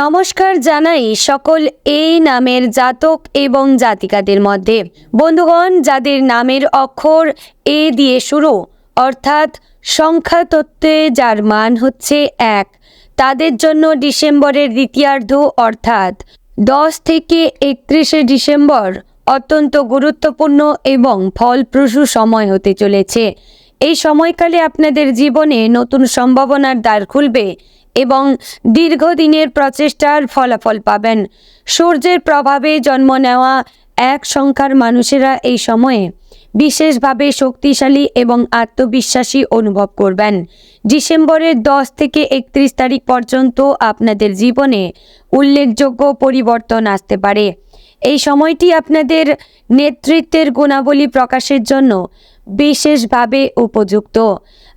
নমস্কার জানাই সকল এই নামের জাতক এবং জাতিকাদের মধ্যে। বন্ধুগণ, যাদের নামের অক্ষর এ দিয়ে শুরু অর্থাৎ সংখ্যা তত্ত্বে যার মান হচ্ছে 1, তাদের জন্য ডিসেম্বরের দ্বিতীয়ার্ধ অর্থাৎ 10 থেকে 31শে ডিসেম্বর অত্যন্ত গুরুত্বপূর্ণ এবং ফলপ্রসূ সময় হতে চলেছে। এই সময়কালে আপনাদের জীবনে নতুন সম্ভাবনার দ্বার খুলবে এবং দীর্ঘদিনের প্রচেষ্টার ফলাফল পাবেন। সূর্যের প্রভাবে জন্ম নেওয়া 1 সংখ্যার মানুষেরা এই সময়ে বিশেষভাবে শক্তিশালী এবং আত্মবিশ্বাসী অনুভব করবেন। ডিসেম্বরের 10 থেকে 31 তারিখ পর্যন্ত আপনাদের জীবনে উল্লেখযোগ্য পরিবর্তন আসতে পারে। এই সময়টি আপনাদের নেতৃত্বের গুণাবলী প্রকাশের জন্য বিশেষভাবে উপযুক্ত।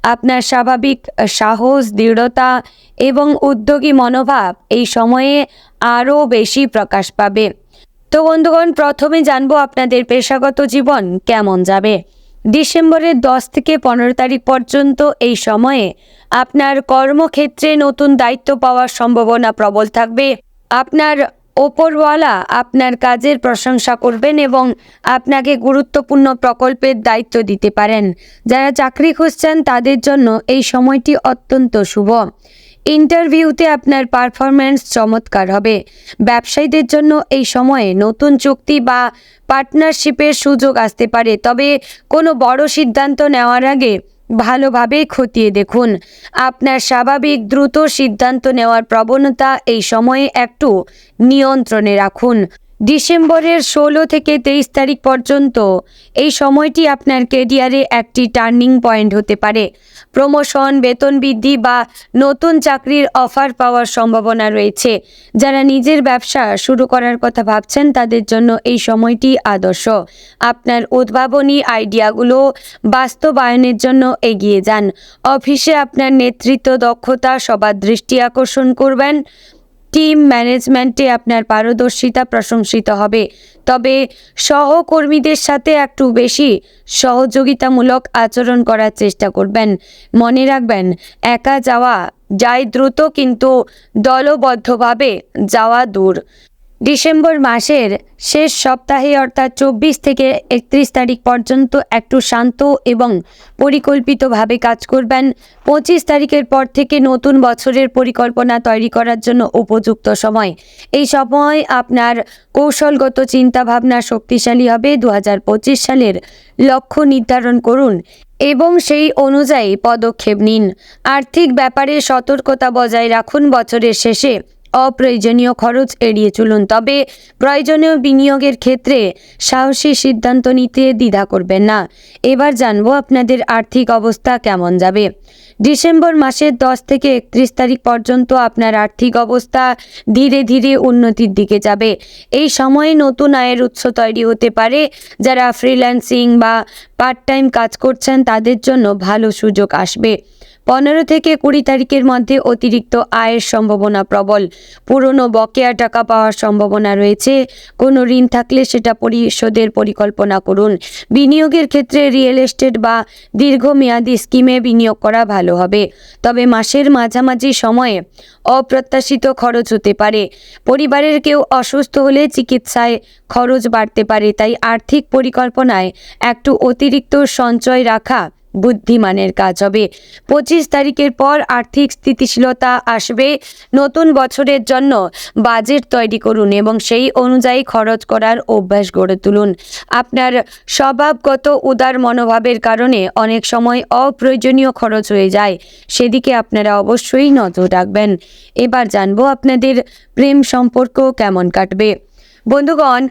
আপনার স্বাভাবিক সাহস, দৃঢ়তা এবং উদ্যোগী মনোভাব এই সময়ে আরও বেশি প্রকাশ পাবে। তো বন্ধুগণ, প্রথমে জানবো আপনাদের পেশাগত জীবন কেমন যাবে। ডিসেম্বরের 10 থেকে 15 তারিখ পর্যন্ত এই সময়ে আপনার কর্মক্ষেত্রে নতুন দায়িত্ব পাওয়ার সম্ভাবনা প্রবল থাকবে। আপনার ওপরওয়ালা আপনার কাজের প্রশংসা করবেন এবং আপনাকে গুরুত্বপূর্ণ প্রকল্পের দায়িত্ব দিতে পারেন। যারা চাকরি খুঁজছেন তাদের জন্য এই সময়টি অত্যন্ত শুভ। ইন্টারভিউতে আপনার পারফরম্যান্স চমৎকার হবে। ব্যবসায়ীদের জন্য এই সময়ে নতুন চুক্তি বা পার্টনারশিপের সুযোগ আসতে পারে, তবে কোনো বড় সিদ্ধান্ত নেওয়ার আগে ভালোভাবে খতিয়ে দেখুন। আপনার স্বাভাবিক দ্রুত সিদ্ধান্ত নেওয়ার প্রবণতা এই সময়ে একটু নিয়ন্ত্রণে রাখুন। ডিসেম্বরের 16 থেকে 23 তারিখ পর্যন্ত এই সময়টি আপনার ক্যারিয়ারে একটি টার্নিং পয়েন্ট হতে পারে। প্রমোশন, বেতন বৃদ্ধি বা নতুন চাকরির অফার পাওয়ার সম্ভাবনা রয়েছে। যারা নিজের ব্যবসা শুরু করার কথা ভাবছেন তাদের জন্য এই সময়টি আদর্শ। আপনার উদ্ভাবনী আইডিয়াগুলো বাস্তবায়নের জন্য এগিয়ে যান। অফিসে আপনার নেতৃত্ব দক্ষতা সবার দৃষ্টি আকর্ষণ করবেন। টিম ম্যানেজমেন্টে আপনার পারদর্শিতা প্রশংসিত হবে, তবে সহকর্মীদের সাথে একটু বেশি সহযোগিতামূলক আচরণ করার চেষ্টা করবেন। মনে রাখবেন, একা যাওয়া যায় দ্রুত, কিন্তু দলবদ্ধভাবে যাওয়া দূর। ডিসেম্বর মাসের শেষ সপ্তাহে অর্থাৎ 24 থেকে 31 তারিখ পর্যন্ত একটু শান্ত এবং পরিকল্পিতভাবে কাজ করবেন। 25 তারিখের পর থেকে নতুন বছরের পরিকল্পনা তৈরি করার জন্য উপযুক্ত সময়। এই সময় আপনার কৌশলগত চিন্তাভাবনা শক্তিশালী হবে। 2025 সালের লক্ষ্য নির্ধারণ করুন এবং সেই অনুযায়ী পদক্ষেপ নিন। আর্থিক ব্যাপারে সতর্কতা বজায় রাখুন। বছরের শেষে অপ্রয়োজনীয় খরচ এড়িয়ে চলুন, তবে প্রয়োজনীয় বিনিয়োগের ক্ষেত্রে সাহসী সিদ্ধান্ত নিতে দ্বিধা করবেন না। এবার জানবো আপনাদের আর্থিক অবস্থা কেমন যাবে। ডিসেম্বর মাসের 10 থেকে 31 তারিখ পর্যন্ত আপনার আর্থিক অবস্থা ধীরে ধীরে উন্নতির দিকে যাবে। এই সময়ে নতুন আয়ের উৎস তৈরি হতে পারে। যারা ফ্রিল্যান্সিং বা পার্ট টাইম কাজ করছেন তাদের জন্য ভালো সুযোগ আসবে। 15 থেকে 20 তারিখের মধ্যে অতিরিক্ত আয়ের সম্ভাবনা প্রবল। পুরনো বকেয়া টাকা পাওয়ার সম্ভাবনা রয়েছে। কোনো ঋণ থাকলে সেটা পরিশোধের পরিকল্পনা করুন। বিনিয়োগের ক্ষেত্রে রিয়েল এস্টেট বা দীর্ঘমেয়াদী স্কিমে বিনিয়োগ করা ভালো হবে, তবে মাসের মাঝামাঝি সময়ে অপ্রত্যাশিত খরচ হতে পারে। পরিবারের কেউ অসুস্থ হলে চিকিৎসায় খরচ বাড়তে পারে, তাই আর্থিক পরিকল্পনায় একটু অতিরিক্ত সঞ্চয় রাখা বুদ্ধিমানের কাজ হবে। 25 তারিখের পর আর্থিক স্থিতিশীলতা আসবে। নতুন বছরের জন্য বাজেট তৈরি করুন এবং সেই অনুযায়ী খরচ করার অভ্যাস গড়ে তুলুন। আপনার স্বভাবগত উদার মনোভাবের কারণে অনেক সময় অপ্রয়োজনীয় খরচ হয়ে যায়, সেদিকে আপনারা অবশ্যই নজর রাখবেন। এবার জানবো আপনাদের প্রেম সম্পর্ক কেমন কাটবে। বন্ধুগণ,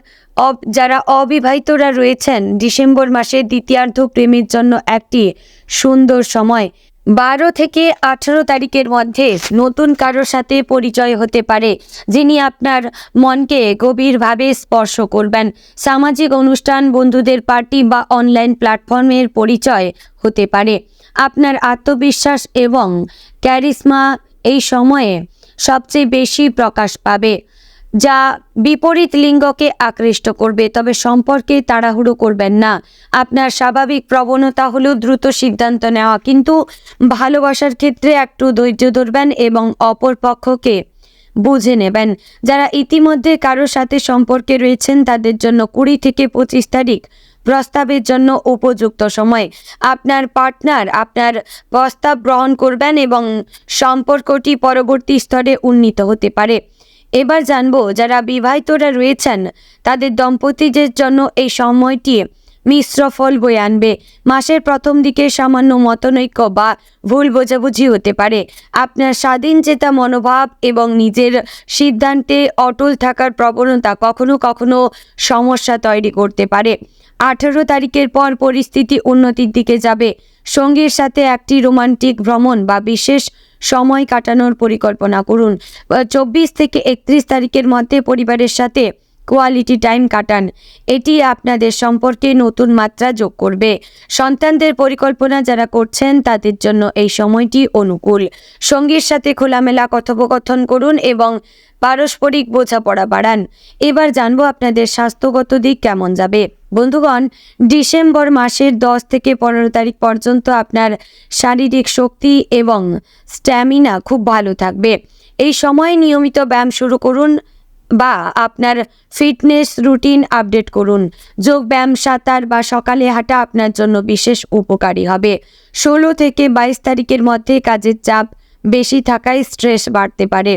যারা অবিবাহিতরা রয়েছেন, ডিসেম্বর মাসের দ্বিতীয়ার্ধ প্রেমের জন্য একটি সুন্দর সময়। 12 থেকে 18 তারিখের মধ্যে নতুন কারোর সাথে পরিচয় হতে পারে, যিনি আপনার মনকে গভীরভাবে স্পর্শ করবেন। সামাজিক অনুষ্ঠান, বন্ধুদের পার্টি বা অনলাইন প্ল্যাটফর্মের পরিচয় হতে পারে। আপনার আত্মবিশ্বাস এবং ক্যারিশমা এই সময়ে সবচেয়ে বেশি প্রকাশ পাবে, যা বিপরীত লিঙ্গকে আকৃষ্ট করবে, তবে সম্পর্কে তাড়াহুড়ো করবেন না। আপনার স্বাভাবিক প্রবণতা হলো দ্রুত সিদ্ধান্ত নেওয়া, কিন্তু ভালোবাসার ক্ষেত্রে একটু ধৈর্য ধরবেন এবং অপর পক্ষকে বুঝে নেবেন। যারা ইতিমধ্যে কারোর সাথে সম্পর্কে রয়েছেন তাদের জন্য 20 থেকে 25 তারিখ প্রস্তাবের জন্য উপযুক্ত সময়। আপনার পার্টনার আপনার প্রস্তাব গ্রহণ করবেন এবং সম্পর্কটি পরবর্তী স্তরে উন্নীত হতে পারে। এবার জানবো যারা বিবাহিতরা রয়েছেন তাদের দম্পতিদের জন্য এই সময়টি মিশ্র ফল বয়ে আনবে। মাসের প্রথম দিকে সামান্য মতনৈক্য বা ভুল বোঝাবুঝি হতে পারে। আপনার স্বাধীনচেতা মনোভাব এবং নিজের সিদ্ধান্তে অটল থাকার প্রবণতা কখনো কখনো সমস্যা তৈরি করতে পারে। 18 তারিখের পর পরিস্থিতি উন্নতির দিকে যাবে। সঙ্গীর সাথে একটি রোমান্টিক ভ্রমণ বা বিশেষ সময় কাটানোর পরিকল্পনা করুন। 24 থেকে 31 তারিখের মধ্যে পরিবারের সাথে কোয়ালিটি টাইম কাটান। এটি আপনাদের সম্পর্কে নতুন মাত্রা যোগ করবে। সন্তানদের পরিকল্পনা যারা করছেন তাদের জন্য এই সময়টি অনুকূল। সঙ্গীর সাথে খোলামেলা কথোপকথন করুন এবং পারস্পরিক বোঝাপড়া বাড়ান। এবার জানবো আপনাদের স্বাস্থ্যগত দিক কেমন যাবে। বন্ধুগণ, ডিসেম্বর মাসের 10 থেকে 15 তারিখ পর্যন্ত আপনার শারীরিক শক্তি এবং স্ট্যামিনা খুব ভালো থাকবে। এই সময়ে নিয়মিত ব্যায়াম শুরু করুন বা আপনার ফিটনেস রুটিন আপডেট করুন। যোগব্যায়াম, সাঁতার বা সকালে হাঁটা আপনার জন্য বিশেষ উপকারী হবে। 16 থেকে 22 তারিখের মধ্যে কাজের চাপ বেশি থাকায় স্ট্রেস বাড়তে পারে।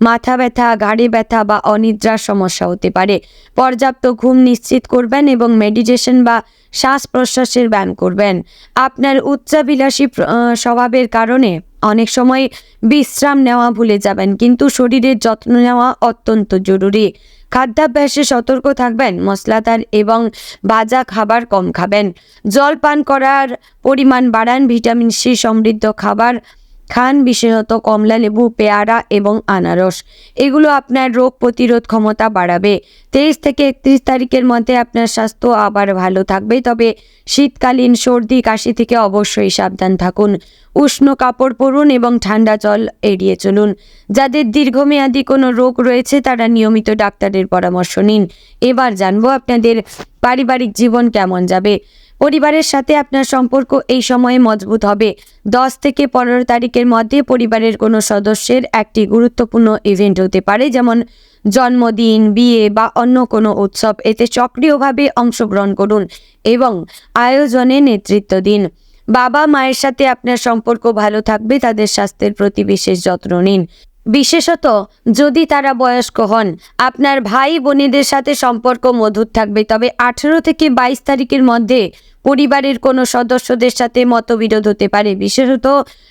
মাথা ব্যথা, ঘাড়ে ব্যথা বা অনিদ্রার সমস্যা হতে পারে। পর্যাপ্ত ঘুম নিশ্চিত করবেন এবং মেডিটেশন বা শ্বাস প্রশ্বাসের ব্যায়াম করবেন। আপনার উচ্চাভিলাষী স্বভাবের কারণে অনেক সময় বিশ্রাম নেওয়া ভুলে যাবেন, কিন্তু শরীরের যত্ন নেওয়া অত্যন্ত জরুরি। খাদ্যাভ্যাসে সতর্ক থাকবেন। মশলাদার এবং ভাজা খাবার কম খাবেন। জল পান করার পরিমাণ বাড়ান। ভিটামিন সি সমৃদ্ধ খাবার খান, বিশেষত কমলা লেবু, পেয়ারা এবং আনারস। এগুলো আপনার রোগ প্রতিরোধ ক্ষমতা বাড়াবে। 23 থেকে 31 তারিখের মধ্যে আপনার স্বাস্থ্য আবার ভালো থাকবে, তবে শীতকালীন সর্দি কাশি থেকে অবশ্যই সাবধান থাকুন। উষ্ণ কাপড় পরুন এবং ঠান্ডা জল এড়িয়ে চলুন। যাদের দীর্ঘমেয়াদী কোনো রোগ রয়েছে তারা নিয়মিত ডাক্তারের পরামর্শ নিন। এবার জানবো আপনাদের পারিবারিক জীবন কেমন যাবে। পরিবারের সাথে আপনার সম্পর্ক এই সময়ে মজবুত হবে। 10 থেকে 15 তারিখের মধ্যে পরিবারের কোনো সদস্যের একটি গুরুত্বপূর্ণ ইভেন্ট হতে পারে, যেমন জন্মদিন, বিয়ে বা অন্য কোনো উৎসব। এতে সক্রিয়ভাবে অংশগ্রহণ করুন এবং আয়োজনে নেতৃত্ব দিন। বাবা মায়ের সাথে আপনার সম্পর্ক ভালো থাকবে। তাদের স্বাস্থ্যের প্রতি বিশেষ যত্ন নিন, বিশেষত যদি তারা বয়স্ক হন। আপনার ভাই বোনেদের সাথে সম্পর্ক মধুর থাকবে, তবে 18 থেকে 22 তারিখের মধ্যে পরিবারের কোনো সদস্যদের সাথে মতবিরোধ হতে পারে, বিশেষত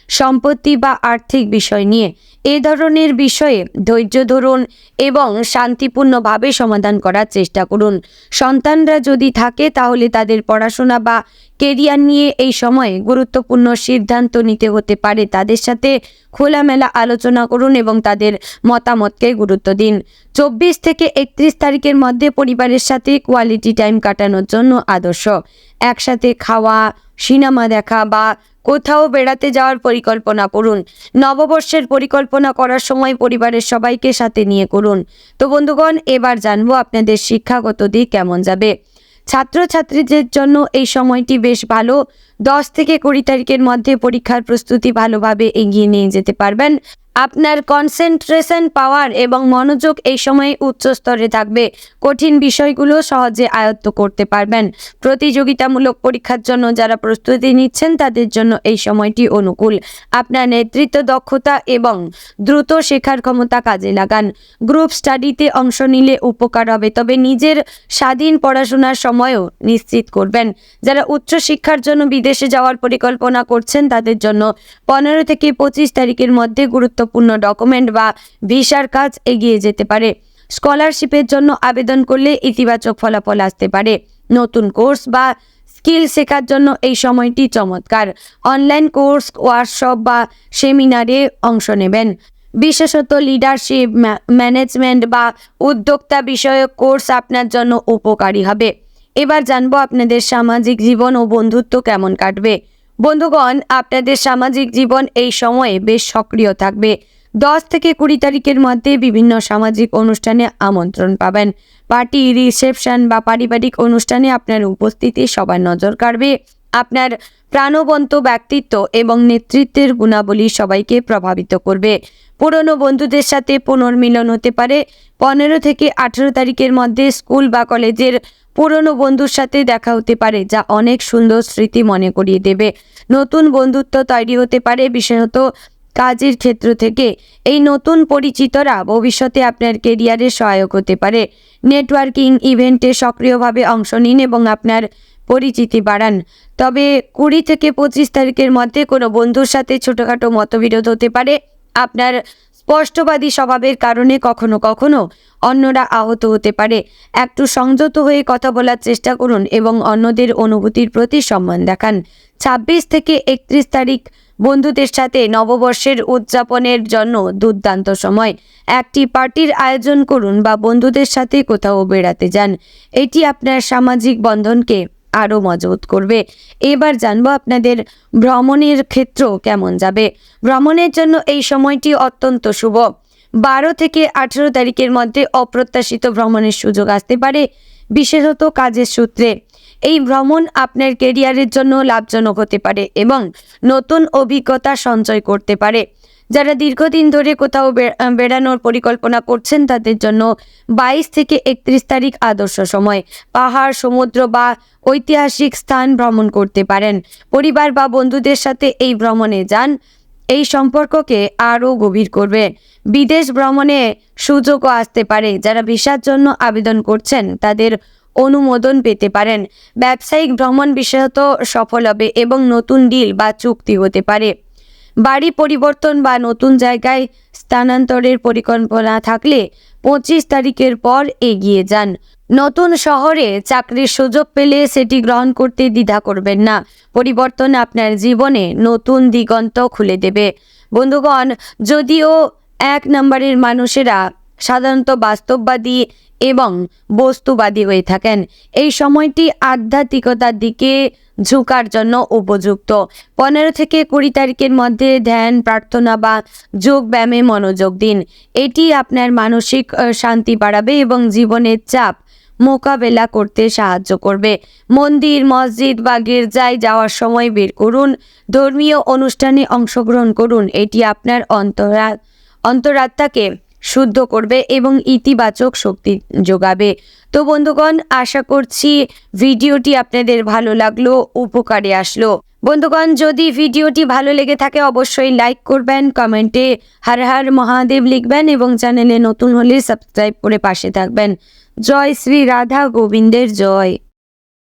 সম্পত্তি বা আর্থিক বিষয় নিয়ে। এই ধরনের বিষয়ে ধৈর্য ধরুন এবং শান্তিপূর্ণভাবে সমাধান করার চেষ্টা করুন। সন্তানরা যদি থাকে তাহলে তাদের পড়াশোনা বা কেরিয়ার নিয়ে এই সময়ে গুরুত্বপূর্ণ সিদ্ধান্ত নিতে হতে পারে। তাদের সাথে খোলামেলা আলোচনা করুন এবং তাদের মতামতকে গুরুত্ব দিন। 24 থেকে 31 তারিখের মধ্যে পরিবারের সাথে কোয়ালিটি টাইম কাটানোর জন্য আদর্শ। একসাথে খাওয়া, সিনেমা দেখা বা কোথাও বেড়াতে যাওয়ার পরিকল্পনা করুন। নববর্ষের পরিকল্পনা করার সময় পরিবারের সবাইকে সাথে নিয়ে করুন। তো বন্ধুগণ, এবার জানবো আপনাদের শিক্ষাগত দিক কেমন যাবে। ছাত্রছাত্রীদের জন্য এই সময়টি বেশ ভালো। 10 থেকে 20 তারিখের মধ্যে পরীক্ষার প্রস্তুতি ভালোভাবে এগিয়ে নিয়ে যেতে পারবেন। আপনার কনসেন্ট্রেশন পাওয়ার এবং মনোযোগ এই সময়ে উচ্চ স্তরে থাকবে। কঠিন বিষয়গুলো সহজে আয়ত্ত করতে পারবেন। প্রতিযোগিতামূলক পরীক্ষার জন্য যারা প্রস্তুতি নিচ্ছেন তাদের জন্য এই সময়টি অনুকূল। আপনার নেতৃত্ব দক্ষতা এবং দ্রুত শেখার ক্ষমতা কাজে লাগান। গ্রুপ স্টাডিতে অংশ নিলে উপকার হবে, তবে নিজের স্বাধীন পড়াশোনার সময়ও নিশ্চিত করবেন। যারা উচ্চশিক্ষার জন্য বিদেশে যাওয়ার পরিকল্পনা করছেন তাদের জন্য 15 থেকে 25 তারিখের মধ্যে গুরুত্বপূর্ণ ডকুমেন্ট বা ভিসার কাজ এগিয়ে যেতে পারে। স্কলারশিপের জন্য আবেদন করলে ইতিবাচক ফলাফল আসতে পারে। নতুন কোর্স বা স্কিল শেখার জন্য এই সময়টি চমৎকার। অনলাইন কোর্স, ওয়ার্কশপ বা সেমিনারে অংশ নেবেন। বিশেষত লিডারশিপ, ম্যানেজমেন্ট বা উদ্যোক্তা বিষয়ক কোর্স আপনার জন্য উপকারী হবে। এবার জানবো আপনাদের সামাজিক জীবন ও বন্ধুত্ব কেমন কাটবে। বন্ধুগণ, আপনাদের সামাজিক জীবন এই সময়ে বেশ সক্রিয় থাকবে। 10 থেকে 20 তারিখের মধ্যে বিভিন্ন সামাজিক অনুষ্ঠানে আমন্ত্রণ পাবেন। পার্টি, রিসেপশন বা পারিবারিক অনুষ্ঠানে আপনার উপস্থিতি সবার নজর কাড়বে। আপনার প্রাণবন্ত ব্যক্তিত্ব এবং নেতৃত্বের গুণাবলী সবাইকে প্রভাবিত করবে। পুরনো বন্ধুদের সাথে পুনর্মিলন হতে পারে। 15 থেকে 18 তারিখের মধ্যে স্কুল বা কলেজের পুরনো বন্ধুর সাথে দেখা হতে পারে, যা অনেক সুন্দর স্মৃতি মনে করিয়ে দেবে। নতুন বন্ধুত্ব তৈরি হতে পারে, বিশেষত কাজের ক্ষেত্র থেকে। এই নতুন পরিচিতরা ভবিষ্যতে আপনার কেরিয়ারে সহায়ক হতে পারে। নেটওয়ার্কিং ইভেন্টে সক্রিয়ভাবে অংশ নিন এবং আপনার পরিচিতি বাড়ান। তবে 20 থেকে 25 তারিখের মধ্যে কোনো বন্ধুর সাথে ছোটোখাটো মতবিরোধ হতে পারে। আপনার স্পষ্টবাদী স্বভাবের কারণে কখনো কখনো অন্যরা আহত হতে পারে। একটু সংযত হয়ে কথা বলার চেষ্টা করুন এবং অন্যদের অনুভূতির প্রতি সম্মান দেখান। 26 থেকে 31 তারিখ বন্ধুদের সাথে নববর্ষের উদযাপনের জন্য দুর্দান্ত সময়। একটি পার্টির আয়োজন করুন বা বন্ধুদের সাথে কোথাও বেড়াতে যান। এটি আপনার সামাজিক বন্ধনকে আরও মজবুত করবে। এবার জানবো আপনাদের ভ্রমণের ক্ষেত্র কেমন যাবে। ভ্রমণের জন্য এই সময়টি অত্যন্ত শুভ। 12 থেকে 18 তারিখের মধ্যে অপ্রত্যাশিত ভ্রমণের সুযোগ আসতে পারে, বিশেষত কাজের সূত্রে। এই ভ্রমণ আপনার কেরিয়ারের জন্য লাভজনক হতে পারে এবং নতুন অভিজ্ঞতা সঞ্চয় করতে পারে। যারা দীর্ঘদিন ধরে কোথাও বেড়ানোর পরিকল্পনা করছেন তাদের জন্য 22 থেকে 31 তারিখ আদর্শ সময়। পাহাড়, সমুদ্র বা ঐতিহাসিক স্থান ভ্রমণ করতে পারেন। পরিবার বা বন্ধুদের সাথে এই ভ্রমণে যান, এই সম্পর্ককে আরও গভীর করবে। বিদেশ ভ্রমণে সুযোগও আসতে পারে। যারা ভিসার জন্য আবেদন করছেন তাদের অনুমোদন পেতে পারেন। ব্যবসায়িক ভ্রমণ বিশেষত সফল হবে এবং নতুন ডিল বা চুক্তি হতে পারে। বাড়ি পরিবর্তন বা নতুন জায়গায় স্থানান্তরের পরিকল্পনা থাকলে 25 তারিখের পর এগিয়ে যান। নতুন শহরে চাকরির সুযোগ পেলে সেটি গ্রহণ করতে দ্বিধা করবেন না। পরিবর্তন আপনার জীবনে নতুন দিগন্ত খুলে দেবে। বন্ধুগণ, যদিও 1 নম্বরের মানুষেরা সাধারণত বাস্তববাদী এবং বস্তুবাদী হয়ে থাকেন, এই সময়টি আধ্যাত্মিকতার দিকে ঝুঁকার জন্য উপযুক্ত। 15 থেকে 20 তারিখের মধ্যে ধ্যান, প্রার্থনা বা যোগ ব্যায়ামে মনোযোগ দিন। এটি আপনার মানসিক শান্তি বাড়াবে এবং জীবনের চাপ মোকাবেলা করতে সাহায্য করবে। মন্দির, মসজিদ বা গির্জায় যাওয়ার সময় বের করুন। ধর্মীয় অনুষ্ঠানে অংশগ্রহণ করুন। এটি আপনার অন্তরাত্মাকে শুদ্ধ করবে এবং ইতিবাচক শক্তি যোগাবে। তো বন্ধুগণ, আশা করছি ভিডিওটি আপনাদের ভালো লাগলো, উপকারে আসলো। বন্ধুগণ, যদি ভিডিওটি ভালো লেগে থাকে অবশ্যই লাইক করবেন, কমেন্টে হর হর মহাদেব লিখবেন এবং চ্যানেলে নতুন হলে সাবস্ক্রাইব করে পাশে থাকবেন। জয় শ্রী রাধা গোবিন্দের জয়।